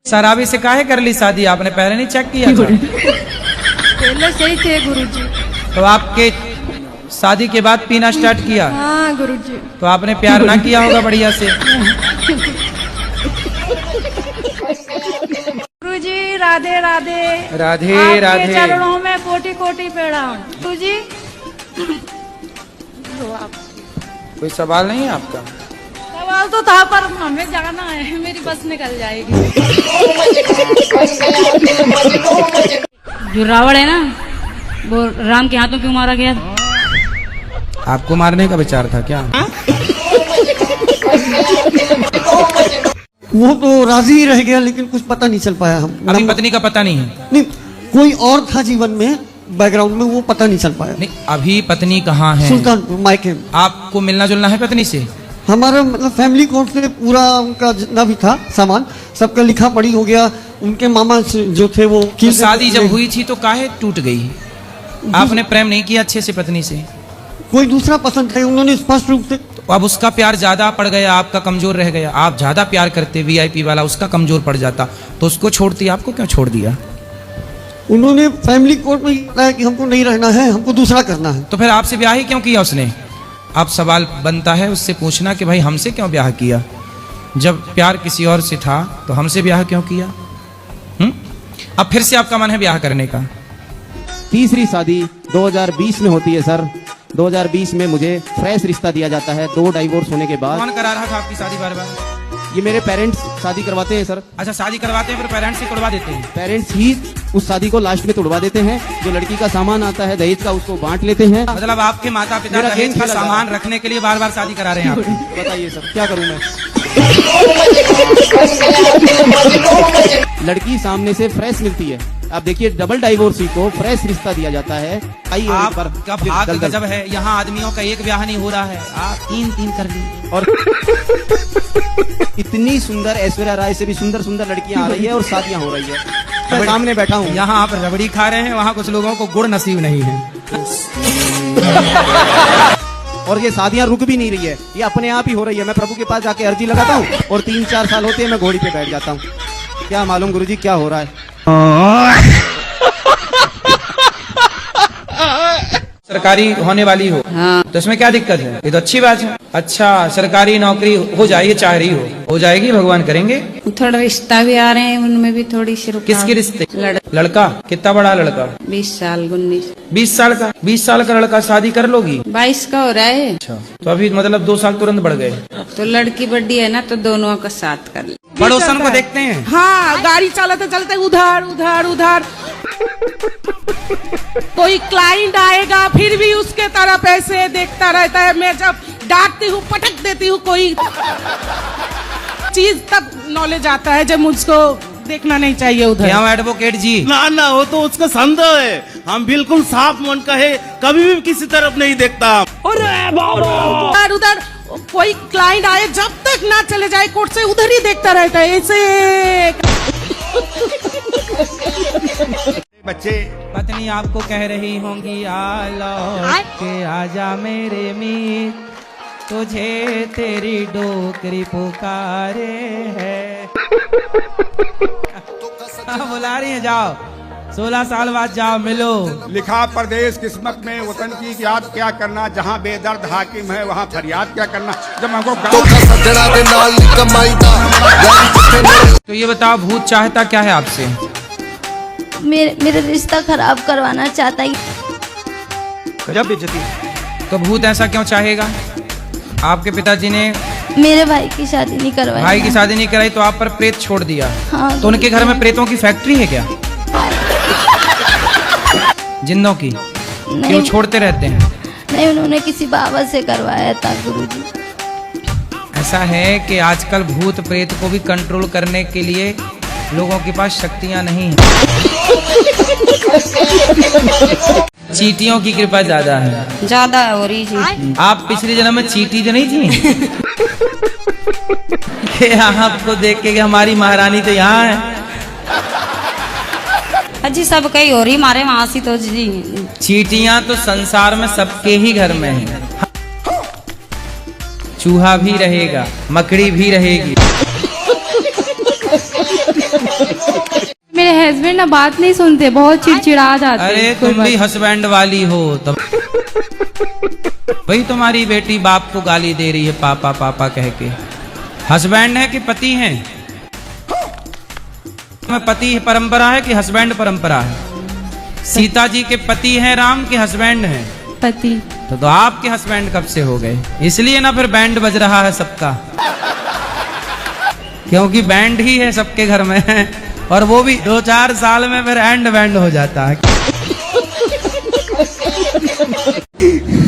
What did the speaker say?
शराबी से काहे कर ली शादी आपने, पहले नहीं चेक किया था? पहले से ही थे गुरुजी। तो आपके शादी के बाद पीना स्टार्ट किया? हाँ गुरुजी। तो आपने प्यार ना किया होगा बढ़िया से। गुरुजी राधे राधे। राधे आपके राधे। चरणों में कोटि कोटि प्रणाम। गुरुजी कोई सवाल नहीं है आपका? सवाल तो था पर हमें जाना है, मेरी बस निकल जाएगी। जो रावण है ना, वो राम के हाथों क्यों मारा गया? आपको मारने का विचार था क्या? वो तो राजी ही रह गया, लेकिन कुछ पता नहीं चल पाया। हम अभी पत्नी का पता नहीं है? नहीं, कोई और था जीवन में, बैकग्राउंड में, वो पता नहीं चल पाया। नहीं, अभी पत्नी कहाँ है? सुल्तानपुर मायके में। आपको मिलना जुलना है पत्नी से? हमारा मतलब फैमिली कोर्ट से पूरा उनका जितना भी था सामान सबका लिखा पढ़ी हो गया। उनके मामा जो थे वो तो शादी जब हुई थी तो काहे टूट गई? आपने प्रेम नहीं किया अच्छे से पत्नी से? कोई दूसरा पसंद है, उन्होंने स्पष्ट रूप से। तो अब उसका प्यार ज्यादा पड़ गया, आपका कमजोर रह गया। आप ज्यादा प्यार करते वीआईपी वाला, उसका कमजोर पड़ जाता तो उसको छोड़ती, आपको क्यों छोड़ दिया? उन्होंने फैमिली कोर्ट में बताया कि हमको नहीं रहना है, हमको दूसरा करना है। तो फिर आपसे ब्याह ही क्यों किया उसने? अब सवाल बनता है उससे पूछना कि भाई हमसे क्यों ब्याह किया? जब प्यार किसी और से था तो हमसे ब्याह क्यों किया? अब फिर से आपका मन है ब्याह करने का? तीसरी शादी 2020 में होती है सर। 2020 में मुझे फ्रेश रिश्ता दिया जाता है 2 डाइवोर्स होने के बाद। कौन करा रहा था आपकी शादी बार बार? ये मेरे पेरेंट्स शादी करवाते हैं सर। अच्छा, शादी करवाते हैं फिर पेरेंट्स से तोड़वा देते हैं? पेरेंट्स ही उस शादी को लास्ट में तोड़वा देते हैं। जो लड़की का सामान आता है दहेज का, उसको बांट लेते हैं। मतलब आपके माता पिता मेरा दहेज का खेल सामान रखने के लिए बार बार शादी करा रहे हैं आपकी? बताइए सर क्या करूं मैं? लड़की सामने से फ्रेश मिलती है। आप देखिए डबल डाइवोर्सी को फ्रेश रिश्ता दिया जाता है। आपका भाग गजब है, यहाँ आदमियों का एक ब्याह नहीं हो रहा है, आप 3 कर ली। और इतनी सुंदर ऐश्वर्या राय से भी सुंदर सुंदर लड़कियां आ रही है और शादियां हो रही है। मैं सामने बैठा हूँ। यहाँ आप रबड़ी खा रहे हैं, वहाँ कुछ लोगों को गुड़ नसीब नहीं है। और ये शादियां रुक भी नहीं रही है, ये अपने आप ही हो रही है। मैं प्रभु के पास जाके अर्जी लगाता हूँ और 3-4 साल होते हैं मैं घोड़ी पे बैठ जाता हूँ। क्या मालूम गुरुजी क्या हो रहा है। सरकारी होने वाली हो हाँ। तो इसमें क्या दिक्कत है? ये तो अच्छी बात है। अच्छा, सरकारी नौकरी हो जाए, ये चाह रही हो जाएगी, भगवान करेंगे। थोड़ा रिश्ता भी आ रहे हैं, उनमें भी थोड़ी सी किसके रिश्ते? लड़का कितना बड़ा लड़का? 20 साल 19 20 साल का? 20 साल का लड़का शादी कर लोगी? 22 का हो रहा है। अच्छा, तो अभी मतलब 2 साल तुरंत बढ़ गए। तो लड़की बड़ी है ना, तो दोनों का साथ कर ले। पड़ोसन को देखते हैं? हाँ, गाड़ी चलाते चलते उधर उधर उधर कोई क्लाइंट आएगा फिर भी उसके तरफ ऐसे देखता रहता है। मैं जब डांटती हूँ, पटक देती हूँ कोई चीज, तब नॉलेज आता है जब मुझको देखना नहीं चाहिए उधर। क्या एडवोकेट जी? ना वो तो उसका संदेह है। हम बिल्कुल साफ मन का है, कभी भी किसी तरफ नहीं देखता। उधर उधर कोई क्लाइंट आए, जब तक ना चले जाए कोर्ट से, उधर ही देखता रहता है ऐसे। बच्चे पत्नी आपको कह रही होंगी आ लौट के आजा मेरे मीत, तुझे तेरी डोकरी पुकारे है। बुला रही है, जाओ 16 साल बाद जाओ मिलो। लिखा परदेश किस्मत में वतन की कि आप क्या करना, जहाँ बेदर्द हाकिम है वहाँ फरियाद क्या करना। जब हमको तो ये बताओ, भूत चाहता क्या है आपसे? मेरे रिश्ता खराब करवाना चाहता है। गजब बेइज्जती। तो भूत ऐसा क्यों चाहेगा? आपके पिताजी ने मेरे भाई की शादी नहीं करवाई। भाई की शादी नहीं कराई तो आप पर प्रेत छोड़ दिया। हाँ, तो उनके घर में प्रेतों की फैक्ट्री है क्या? जिंदों की? क्यों छोड़ते रहते हैं? नहीं, उन्होंने किसी बाबा से करवाया था गुरुजी। ऐसा है कि आजकल भूत प्रेत को भी कंट्रोल करने के लिए लोगों के पास शक्तियां नहीं है। चींटियों की कृपा ज्यादा है। ज्यादा हो रही जी। आप पिछले जन्म में चींटी जो नहीं थी? आपको देख के हमारी महारानी तो यहाँ है। अजी सब कहीं हो रही हमारे वहाँ से तो जी। चींटियां तो संसार में सबके ही घर में है। चूहा भी रहेगा, मकड़ी भी रहेगी। मेरे हस्बैंड ना बात नहीं सुनते, बहुत चिड़चिड़ा जाते। अरे तुम भी हस्बैंड वाली हो तब। वही तुम्हारी बेटी बाप को गाली दे रही है पापा पापा कह के। हस्बैंड है कि पति है? में पति परंपरा है कि हस्बैंड परंपरा है? सीता जी के पति हैं राम के हस्बैंड हैं? पति। तो आपके हस्बैंड कब से हो गए? इसलिए ना फिर बैंड बज रहा है सबका, क्योंकि बैंड ही है सबके घर में, और वो भी 2-4 साल में फिर एंड बैंड हो जाता है।